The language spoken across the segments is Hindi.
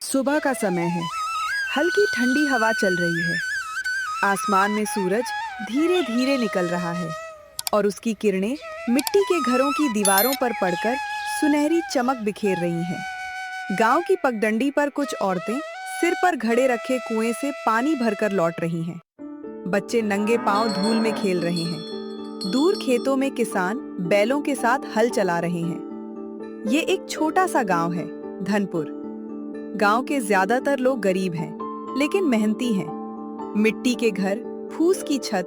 सुबह का समय है। हल्की ठंडी हवा चल रही है। आसमान में सूरज धीरे धीरे निकल रहा है और उसकी किरणें मिट्टी के घरों की दीवारों पर पड़कर सुनहरी चमक बिखेर रही हैं। गांव की पगडंडी पर कुछ औरतें सिर पर घड़े रखे कुएं से पानी भरकर लौट रही हैं। बच्चे नंगे पांव धूल में खेल रहे हैं। दूर खेतों में किसान बैलों के साथ हल चला रहे हैं। ये एक छोटा सा गांव है, धनपुर। गांव के ज्यादातर लोग गरीब हैं, लेकिन मेहनती हैं। मिट्टी के घर, फूस की छत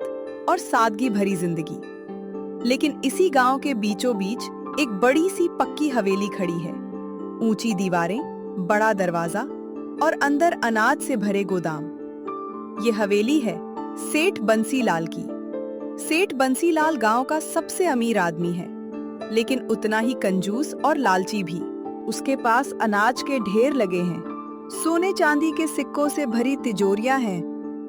और सादगी भरी जिंदगी। लेकिन इसी गांव के बीचों बीच एक बड़ी सी पक्की हवेली खड़ी है। ऊंची दीवारें, बड़ा दरवाजा और अंदर अनाज से भरे गोदाम। ये हवेली है सेठ बंसीलाल की। सेठ बंसीलाल गांव का सबसे अमीर आदमी है, लेकिन उतना ही कंजूस और लालची भी। उसके पास अनाज के ढेर लगे हैं, सोने चांदी के सिक्कों से भरी तिजोरियां हैं,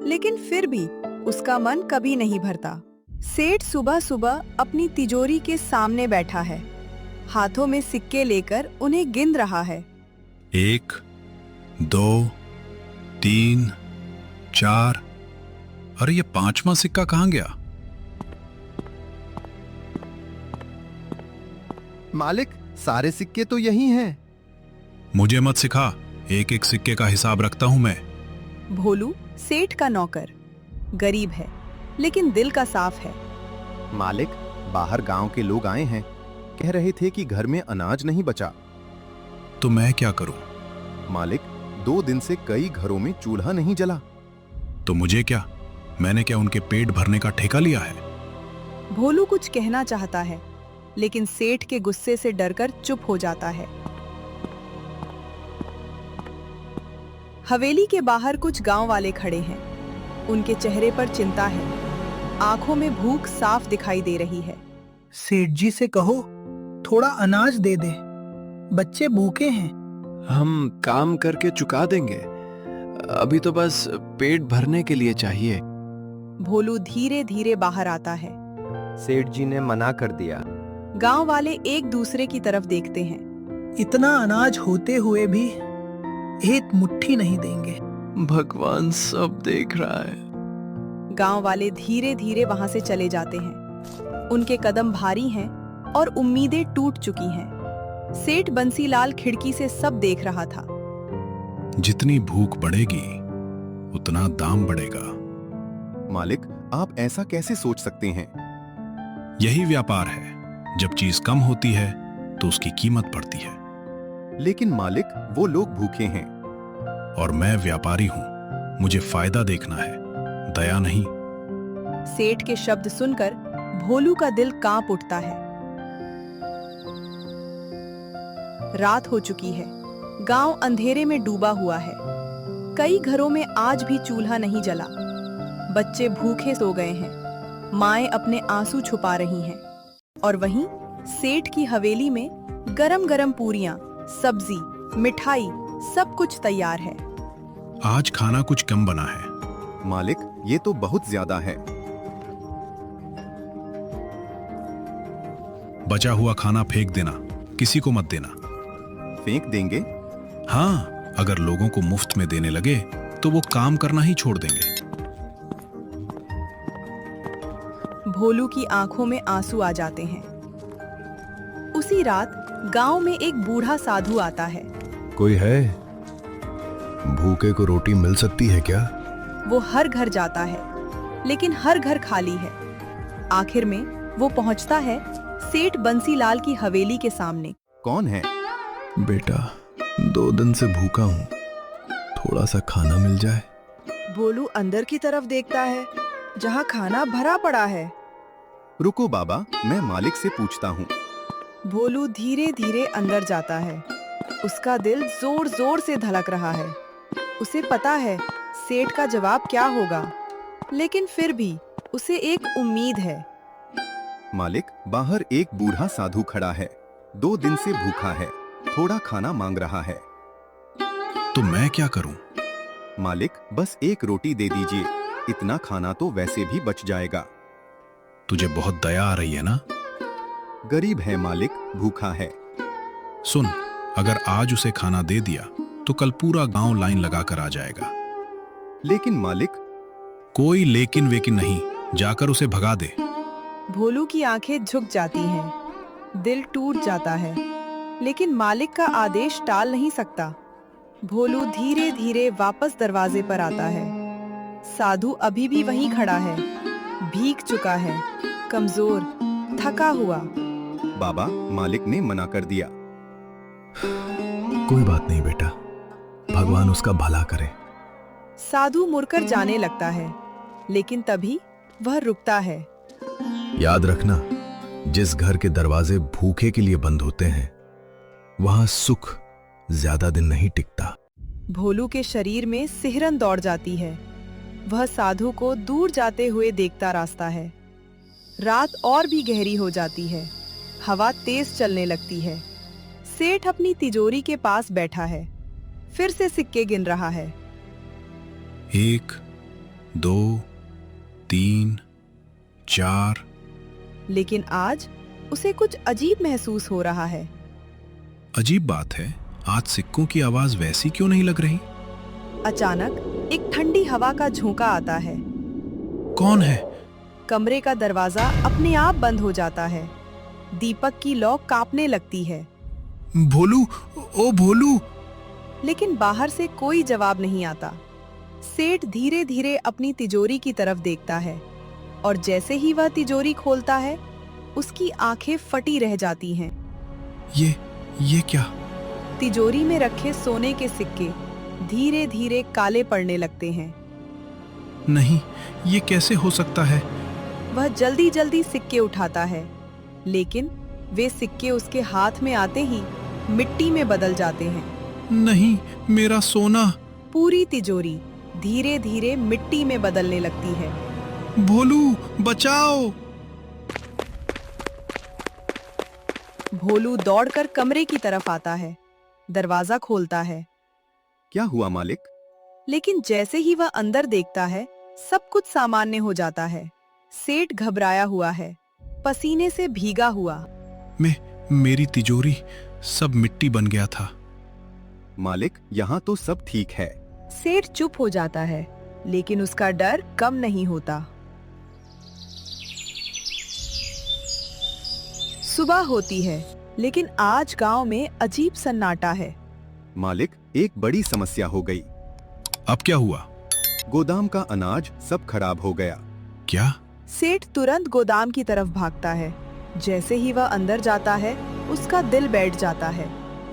लेकिन फिर भी उसका मन कभी नहीं भरता। सेठ सुबह सुबह अपनी तिजोरी के सामने बैठा है, हाथों में सिक्के लेकर उन्हें गिन रहा है। 1, 2, 3, 4। अरे ये 5वां सिक्का कहाँ गया? मालिक, सारे सिक्के तो यही हैं। मुझे मत सिखा, एक एक सिक्के का हिसाब रखता हूं मैं। भोलू सेठ का नौकर, गरीब है लेकिन दिल का साफ है। मालिक, बाहर गांव के लोग आए हैं, कह रहे थे कि घर में अनाज नहीं बचा। तो मैं क्या करूं? मालिक, 2 दिन से कई घरों में चूल्हा नहीं जला। तो मुझे क्या? मैंने क्या उनके पेट भरने का ठेका लिया है? भोलू कुछ कहना चाहता है, लेकिन सेठ के गुस्से से डरकर चुप हो जाता है। हवेली के बाहर कुछ गांव वाले खड़े हैं। उनके चेहरे पर चिंता है, आंखों में भूख साफ दिखाई दे रही है। सेठ जी से कहो थोड़ा अनाज दे दे, बच्चे भूखे हैं। हम काम करके चुका देंगे, अभी तो बस पेट भरने के लिए चाहिए। भोलू धीरे धीरे बाहर आता है। सेठ जी ने मना कर दिया। गांव वाले एक दूसरे की तरफ देखते हैं। इतना अनाज होते हुए भी एक मुट्ठी नहीं देंगे। भगवान सब देख रहा है। गांव वाले धीरे धीरे वहां से चले जाते हैं। उनके कदम भारी हैं और उम्मीदें टूट चुकी हैं। सेठ बंसीलाल खिड़की से सब देख रहा था। जितनी भूख बढ़ेगी उतना दाम बढ़ेगा। मालिक, आप ऐसा कैसे सोच सकते हैं? यही व्यापार है, जब चीज कम होती है तो उसकी कीमत बढ़ती है। लेकिन मालिक, वो लोग भूखे हैं। और मैं व्यापारी हूं, मुझे फायदा देखना है, दया नहीं। सेठ के शब्द सुनकर भोलू का दिल कांप उठता है। रात हो चुकी है। गांव अंधेरे में डूबा हुआ है। कई घरों में आज भी चूल्हा नहीं जला। बच्चे भूखे सो गए हैं। माएं अपने आंसू छुपा रही हैं। और वहीं सेठ की हवेली में गरम गरम पूरियां, सब्जी, मिठाई, सब कुछ तैयार है। आज खाना कुछ कम बना है। मालिक, ये तो बहुत ज्यादा है। बचा हुआ खाना फेंक देना, किसी को मत देना। फेंक देंगे? हाँ, अगर लोगों को मुफ्त में देने लगे तो वो काम करना ही छोड़ देंगे। भोलू की आंखों में आंसू आ जाते हैं। उसी रात गांव में एक बूढ़ा साधु आता है। कोई है? भूखे को रोटी मिल सकती है क्या? वो हर घर जाता है, लेकिन हर घर खाली है। आखिर में वो पहुंचता है सेठ बंसीलाल की हवेली के सामने। कौन है? बेटा, 2 दिन से भूखा हूँ, थोड़ा सा खाना मिल जाए। भोलू अंदर की तरफ देखता है, जहां खाना भरा पड़ा है। रुको बाबा, मैं मालिक से पूछता हूँ। भोलू धीरे धीरे अंदर जाता है। उसका दिल जोर जोर से धड़क रहा है। उसे पता है सेठ का जवाब क्या होगा, लेकिन फिर भी उसे एक उम्मीद है। मालिक, बाहर एक बूढ़ा साधु खड़ा है। 2 दिन से भूखा है, थोड़ा खाना मांग रहा है। तो मैं क्या करूं? मालिक, बस एक रोटी दे दीजिए, इतना खाना तो वैसे भी बच जाएगा। तुझे बहुत दया आ रही है ना? गरीब है मालिक, भूखा है। सुन, अगर आज उसे खाना दे दिया तो कल पूरा गांव लाइन लगाकर आ जाएगा। लेकिन मालिक, कोई लेकिन वेकिन नहीं, जाकर उसे भगा दे। भोलू की आंखें झुक जाती हैं, दिल टूट जाता है, लेकिन मालिक का आदेश टाल नहीं सकता। भोलू धीरे धीरे वापस दरवाजे पर आता है। साधु अभी भी वहीं खड़ा है, भीग चुका है, कमजोर, थका हुआ। बाबा, मालिक ने मना कर दिया। कोई बात नहीं बेटा, भगवान उसका भला करे। साधु मुड़कर जाने लगता है, लेकिन तभी वह रुकता है। याद रखना, जिस घर के दरवाजे भूखे के लिए बंद होते हैं, वहां सुख ज्यादा दिन नहीं टिकता। भोलू के शरीर में सिहरन दौड़ जाती है। वह साधु को दूर जाते हुए देखता रास्ता है। रात और भी गहरी हो जाती है, हवा तेज चलने लगती है। सेठ अपनी तिजोरी के पास बैठा है, फिर से सिक्के गिन रहा है। 1, 2, 3, 4। लेकिन आज उसे कुछ अजीब महसूस हो रहा है। अजीब बात है, आज सिक्कों की आवाज वैसी क्यों नहीं लग रही? अचानक एक ठंडी हवा का झोंका आता है। कौन है? कमरे का दरवाजा अपने आप बंद हो जाता है। दीपक की लौ कांपने लगती है, भोलू, ओ भोलू। लेकिन बाहर से कोई जवाब नहीं आता। सेठ धीरे धीरे अपनी तिजोरी की तरफ देखता है, और जैसे ही वह तिजोरी खोलता है, उसकी आंखें फटी रह जाती हैं। ये क्या? तिजोरी में रखे सोने के सिक्के धीरे धीरे काले पड़ने लगते हैं। नहीं, ये कैसे हो सकता है? वह जल्दी जल्दी सिक्के उठाता है, लेकिन वे सिक्के उसके हाथ में आते ही मिट्टी में बदल जाते हैं। नहीं, मेरा सोना। पूरी तिजोरी धीरे धीरे मिट्टी में बदलने लगती है। भोलू, बचाओ! भोलू दौड़कर कमरे की तरफ आता है, दरवाजा खोलता है। क्या हुआ मालिक? लेकिन जैसे ही वह अंदर देखता है, सब कुछ सामान्य हो जाता है। सेठ घबराया हुआ है, पसीने से भीगा हुआ। मेरी तिजोरी, सब मिट्टी बन गया था। मालिक, यहाँ तो सब ठीक है। सेठ चुप हो जाता है, लेकिन उसका डर कम नहीं होता। सुबह होती है, लेकिन आज गांव में अजीब सन्नाटा है। मालिक, एक बड़ी समस्या हो गई। अब क्या हुआ? गोदाम का अनाज सब खराब हो गया। क्या? सेठ तुरंत गोदाम की तरफ भागता है। जैसे ही वह अंदर जाता है, उसका दिल बैठ जाता है।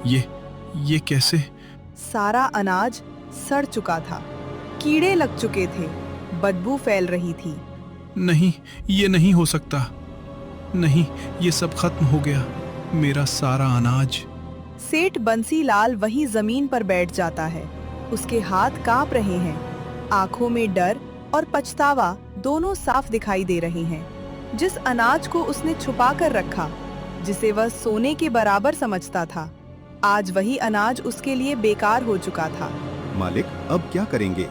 ये कैसे? सारा अनाज सड़ चुका था, कीड़े लग चुके थे, बदबू फैल रही थी। नहीं, ये नहीं हो सकता। नहीं, ये सब खत्म हो गया, मेरा सारा अनाज। सेठ बंसीलाल वहीं जमीन पर बैठ जाता है। उसके हाथ कांप रहे हैं, आंखों में डर और पछतावा दोनों साफ दिखाई दे रहे हैं। जिस अनाज को उसने छुपा कर रखा, जिसे वह सोने के बराबर समझता था, आज वही अनाज उसके लिए बेकार हो चुका था। मालिक, अब क्या करेंगे?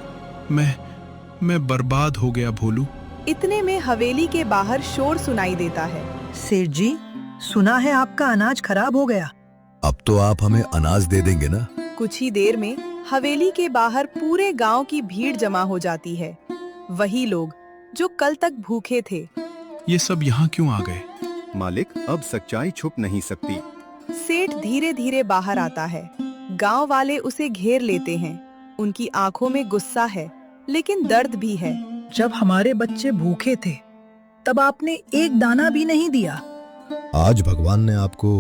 मैं बर्बाद हो गया भोलू। इतने में हवेली के बाहर शोर सुनाई देता है। सेठ जी, सुना है आपका अनाज खराब हो गया। अब तो आप हमें अनाज दे देंगे ना? कुछ ही देर में हवेली के बाहर पूरे गांव की भीड़ जमा हो जाती है। वही लोग जो कल तक भूखे थे। ये सब यहाँ क्यों आ गए? मालिक, अब सच्चाई छुप नहीं सकती। सेठ धीरे धीरे बाहर आता है। गांव वाले उसे घेर लेते हैं। उनकी आंखों में गुस्सा है, लेकिन दर्द भी है। जब हमारे बच्चे भूखे थे, तब आपने एक दाना भी नहीं दिया। आज भगवान ने आपको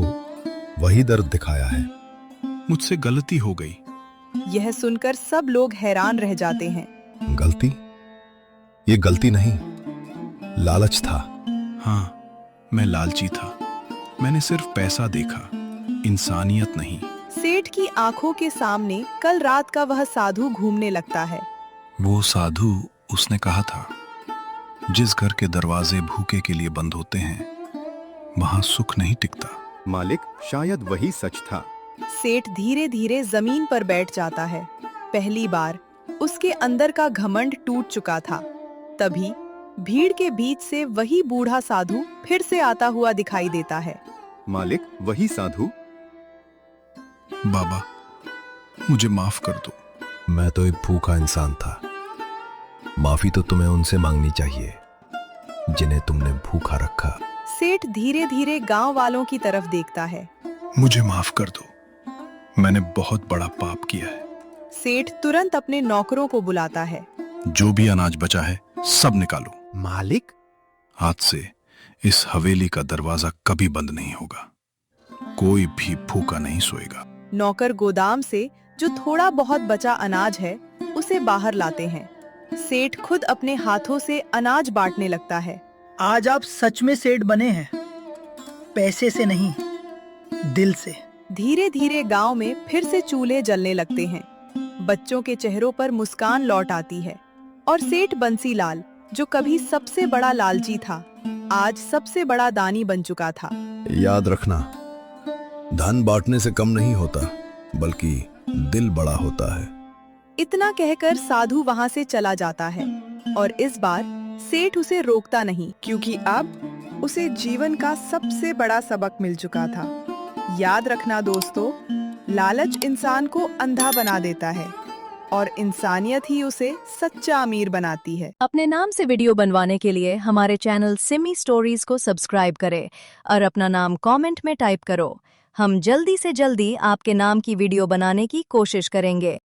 वही दर्द दिखाया है। मुझसे गलती हो गई। यह सुनकर सब लोग हैरान रह जाते हैं। गलती? ये गलती नहीं, लालच था। हाँ, मैं लालची था। मैंने सिर्फ पैसा देखा, इंसानियत नहीं। सेठ की आंखों के सामने कल रात का वह साधु घूमने लगता है। वो साधु, उसने कहा था, जिस घर के दरवाजे भूखे के लिए बंद होते हैं, वहां सुख नहीं टिकता। मालिक, शायद वही सच था। सेठ धीरे धीरे जमीन पर बैठ जाता है। पहली बार उसके अंदर का घमंड टूट चुका था। तभी भीड़ के बीच से वही बूढ़ा साधु फिर से आता हुआ दिखाई देता है। मालिक, वही साधु। बाबा, मुझे माफ कर दो। मैं तो एक भूखा इंसान था। माफी तो तुम्हें उनसे मांगनी चाहिए जिन्हें तुमने भूखा रखा। सेठ धीरे धीरे गांव वालों की तरफ देखता है। मुझे माफ कर दो, मैंने बहुत बड़ा पाप किया है। सेठ तुरंत अपने नौकरों को बुलाता है। जो भी अनाज बचा है सब निकालो। मालिक, आज से इस हवेली का दरवाजा कभी बंद नहीं होगा। कोई भी भूखा नहीं सोएगा। नौकर गोदाम से जो थोड़ा बहुत बचा अनाज है उसे बाहर लाते हैं। सेठ खुद अपने हाथों से अनाज बांटने लगता है। आज आप सच में सेठ बने हैं, पैसे से नहीं, दिल से। धीरे धीरे गांव में फिर से चूल्हे जलने लगते हैं। बच्चों के चेहरों पर मुस्कान लौट आती है और सेठ बंसीलाल, जो कभी सबसे बड़ा लालची था, आज सबसे बड़ा दानी बन चुका था। याद रखना, धन बांटने से कम नहीं होता, बल्कि दिल बड़ा होता है। इतना कहकर साधु वहां से चला जाता है और इस बार सेठ उसे रोकता नहीं, क्योंकि अब उसे जीवन का सबसे बड़ा सबक मिल चुका था। याद रखना दोस्तों, लालच इंसान को अंधा बना देता है और इंसानियत ही उसे सच्चा अमीर बनाती है। अपने नाम से वीडियो बनवाने के लिए हमारे चैनल सिमी स्टोरीज को सब्सक्राइब करें और अपना नाम कमेंट में टाइप करो। हम जल्दी से जल्दी आपके नाम की वीडियो बनाने की कोशिश करेंगे।